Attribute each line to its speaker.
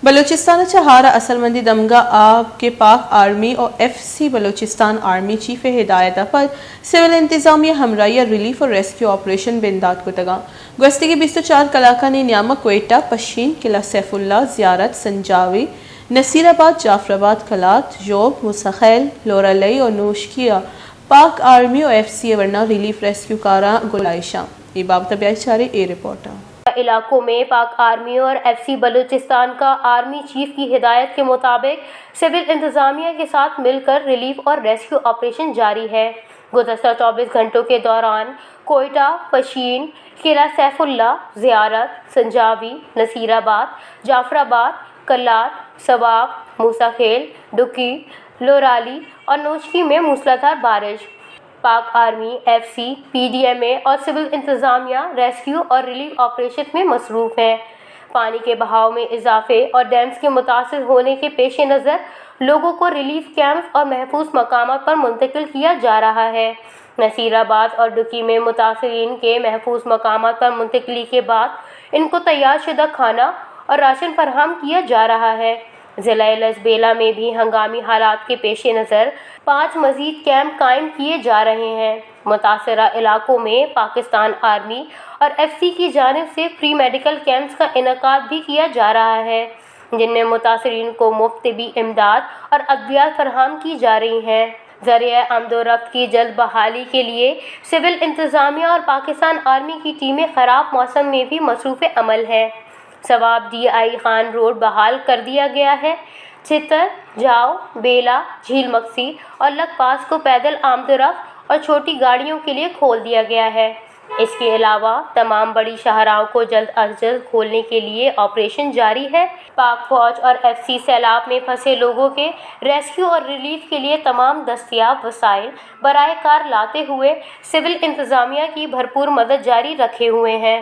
Speaker 1: बलूचिस्तान हारा असलमंदी दमगा आब के पाक आर्मी और FC बलूचिस्तान आर्मी चीफ हिदायत पर सिविल इंतजामिया हमराइया रिलीफ और रेस्क्यू ऑपरेशन बेंदाद को तगा गश्ती के 24 कलाका ने न्यामक कोयटा पशीन किला सैफुल्ला जियारत संजावी नसीराबाद जाफराबाद कलात जोब मुसखैल लोरालई और नोश किया पाक आर्मी और FC वरना रिलीफ रेस्क्यू कारा गुलाइशा ये बाबत बेचारे ए रिपोर्टर
Speaker 2: इलाकों में पाक आर्मी और FC बलूचिस्तान का आर्मी चीफ की हिदायत के मुताबिक सिविल इंतजामिया के साथ मिलकर रिलीफ और रेस्क्यू ऑपरेशन जारी है। गुज़श्ता 24 घंटों के दौरान कोयटा, पशीन, किला सैफुल्ला, जियारत, संजावी, नसीराबाद, जाफराबाद, कल्लात, सवाब, मूसाखेल, डुकी, लोराली और नोशकी में मूसलाधार बारिश। पाक आर्मी, FC, PDMA और सिविल इंतजामिया रेस्क्यू और रिलीफ ऑपरेशन में मसरूफ़ हैं। पानी के बहाव में इजाफे और डैम्स के मुतासिर होने के पेश नज़र लोगों को रिलीफ कैंप्स और महफूज मकामात पर मुंतकिल किया जा रहा है। नसीराबाद और डुकी में मुतासरीन के महफूज मकामात पर मुंतकिली के बाद इनको तैयार शुदा खाना और राशन फराहम किया जा रहा है। ज़िला लसबेला में भी हंगामी हालात के पेश नज़र 5 मज़ीद कैंप कायम किए जा रहे हैं। मुतासरा इलाकों में पाकिस्तान आर्मी और FC की जानिब से फ्री मेडिकल कैंप्स का इनकाद भी किया जा रहा है, जिनमें मुतासरीन को मुफ्त तिबी इमदाद और अद्वियात फराहम की जा रही हैं। ज़रिए आमदोरफ्त की जल्द बहाली के लिए सिविल इंतजामिया और पाकिस्तान आर्मी की टीमें ख़राब मौसम में भी मसरूफ़ अमल है। सवाब DI खान रोड बहाल कर दिया गया है। चितर, जाओ, बेला, झील मक्सी और लकपास को पैदल आमदोरफ्त और छोटी गाड़ियों के लिए खोल दिया गया है। इसके अलावा तमाम बड़ी शाहराहों को जल्द अज जल्द खोलने के लिए ऑपरेशन जारी है। पाक फौज और FC सैलाब में फंसे लोगों के रेस्क्यू और रिलीफ के लिए तमाम दस्तियाब वसाइल बराए कार लाते हुए सिविल इंतजामिया की भरपूर मदद जारी रखे हुए हैं।